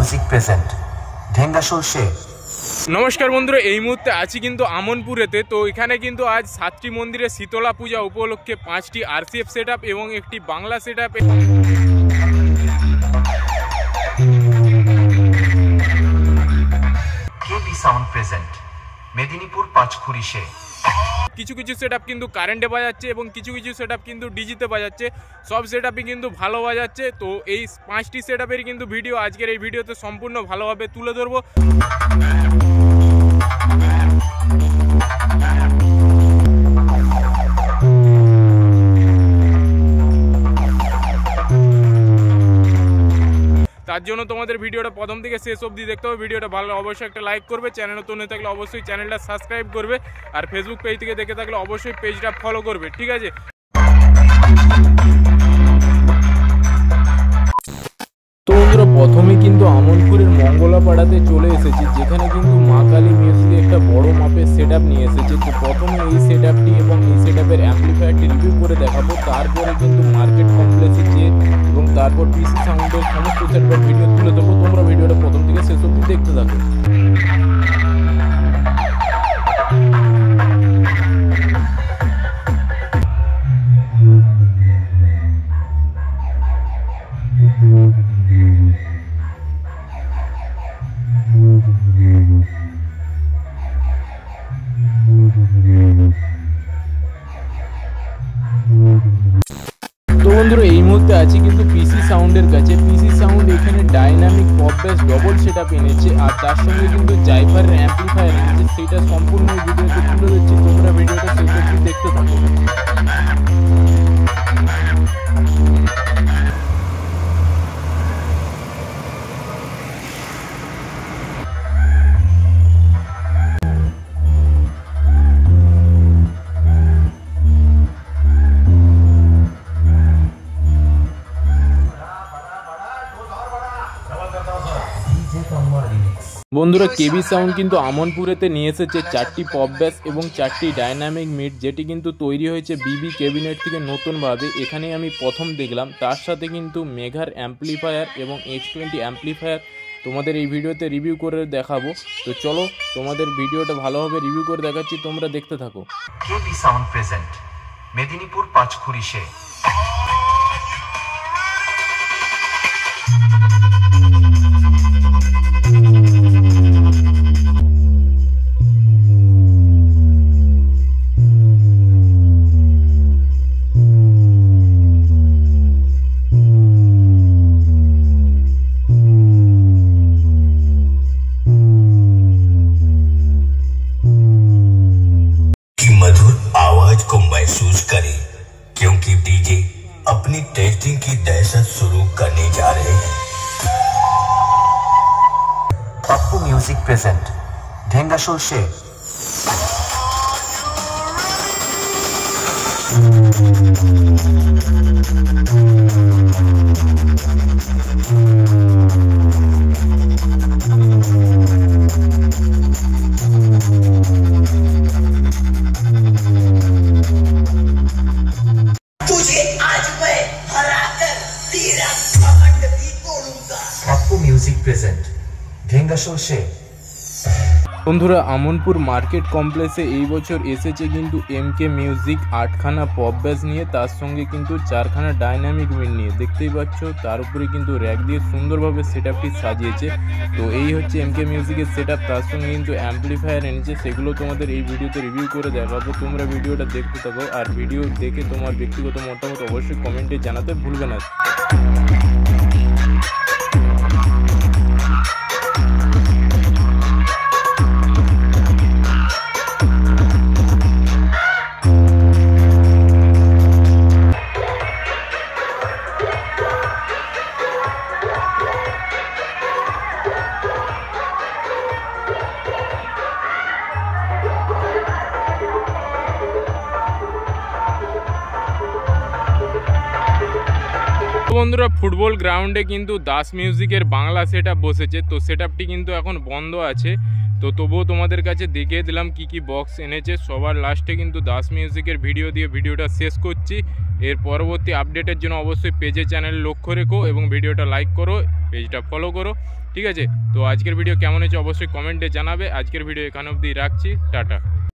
Music present ঢেঙ্গাসোল সে। নমস্কার বন্ধুরা, এই মুহূর্তে আছি কিন্তু আমনপুরেতে। তো এখানে কিন্তু আজ 7টি মন্দিরে শীতলা পূজা উপলক্ষে 5টি আরসিএফ সেট আপ এবং একটি বাংলা সেট আপ কেবি সাউন্ড প্রেজেন্ট মেদিনীপুর পাঁচখুরি সে। কিছু কিছু সেট আপ কিন্তু কারেন্টে বাজাচ্ছে এবং কিছু কিছু সেট আপ কিন্তু ডিজিতে বাজাচ্ছে। সব সেট আপই কিন্তু ভালো বাজাচ্ছে। তো এই 5টি সেট আপের কিন্তু ভিডিও আজকের এই ভিডিওতে সম্পূর্ণ ভালোভাবে তুলে ধরবো। তার জন্য তোমাদের ভিডিওটা প্রথম থেকে শেষ অবধি দেখতে হবে। ভিডিওটা ভালো অবশ্যই একটা লাইক করবে, চ্যানেল নতুন হয়ে থাকলে অবশ্যই চ্যানেলটা সাবস্ক্রাইব করবে, আর ফেসবুক পেজ থেকে দেখে থাকলে অবশ্যই পেজটা ফলো করবে, ঠিক আছে? তো বন্ধুরা, প্রথমে কিন্তু আমনপুরের মঙ্গলাপাড়াতে চলে এসেছি, যেখানে কিন্তু মা কালী মিউজিকের একটা বড় মাপের সেট আপ নিয়ে এসেছে। তো প্রথমে এই সেট আপটি এবং এই সেট আপের অ্যাম্পলিফায়ারটি রিভিউ করে দেখাবো, তারপরে কিন্তু মার্কেট কমপ্লেক্সে যেয়ে এবং তারপর পিসি সাউন্ডের সমস্ত সেট আপ ভিডিও তুলে দেবো। তোমরা ভিডিওটা প্রথম থেকে শেষ অবধি দেখতে থাকো। তো বন্ধুরা, এই মুহূর্তে আছি কিন্তু পিসি সাউন্ডের কাছে। পিসি সাউন্ড এখানে dynamic pop base double set up এনেছে, আর তার সঙ্গে কিন্তু জাইফারের অ্যাম্পলিফায়ার এনেছে। সেটা সম্পূর্ণ এই ভিডিওতে তুলে দিচ্ছি, তোমরা ভিডিওটা শেষ অবধি দেখতে থাকো। বন্ধুরা, কেবি সাউন্ড কিন্তু আমনপুরেতে নিয়ে এসেছে 4টি পপ ব্যাস এবং 4টি ডাইনামিক মিড, যেটি কিন্তু তৈরি হয়েছে বিবি ক্যাবিনেট থেকে নতুনভাবে। এখানে আমি প্রথম দেখলাম, তার সাথে কিন্তু মেঘার অ্যাম্পলিফায়ার এবং X20 অ্যাম্পলিফায়ার তোমাদের এই ভিডিওতে রিভিউ করে দেখাবো। তো চলো, তোমাদের ভিডিওটা ভালোভাবে রিভিউ করে দেখাচ্ছি, তোমরা দেখতে থাকো। কেবি সাউন্ড প্রেজেন্ট মেদিনীপুর পাঁচখুরি সে। महसूस करें, क्योंकि डीजे अपनी टेस्टिंग की दहशत शुरू करने जा रहे हैं। पप्पू म्यूजिक प्रेजेंट ढेंगासोल से। म्यूजिक प्रेजेंट ढेंगासोल से। বন্ধুরা, আমনপুর মার্কেট কমপ্লেক্সে এই বছর এসেছে কিন্তু এমকে মিউজিক 8খানা পপ ব্যাস নিয়ে, তার সঙ্গে কিন্তু 4খানা ডাইনামিক মিড নিয়ে। দেখতেই পাচ্ছ, তার উপরে কিন্তু র্যাক দিয়ে সুন্দরভাবে সেট আপটি সাজিয়েছে। তো এই হচ্ছে এমকে মিউজিকের সেট আপ, তার সঙ্গে কিন্তু অ্যাম্পলিফায়ার এনেছে। সেগুলো তোমাদের এই ভিডিওতে রিভিউ করে দেখাবো, তোমরা ভিডিওটা দেখতে থাকো। আর ভিডিও দেখে তোমার ব্যক্তিগত মতামত অবশ্যই কমেন্টে জানাতে ভুলবে না। বন্ধুরা, ফুটবল গ্রাউন্ডে কিন্তু দাস মিউজিকের বাংলা সেট আপ বসেছে। তো সেট আপটি কিন্তু এখন বন্ধ আছে। তো তো তবুও তোমাদের কাছে দেখিয়ে দিলাম কি কি বক্স এনেছে। সবার লাস্টে কিন্তু দাস মিউজিকের ভিডিও দিয়ে ভিডিওটা শেষ করছি। এর পরবর্তী আপডেটের জন্য অবশ্যই পেজে চ্যানেল লক্ষ্য রেখো এবং ভিডিওটা লাইক করো, পেজটা ফলো করো, ঠিক আছে। তো আজকের ভিডিও কেমন হয়েছে অবশ্যই কমেন্টে জানাবে। আজকের ভিডিও এখানে অবধি রাখছি, টাটা।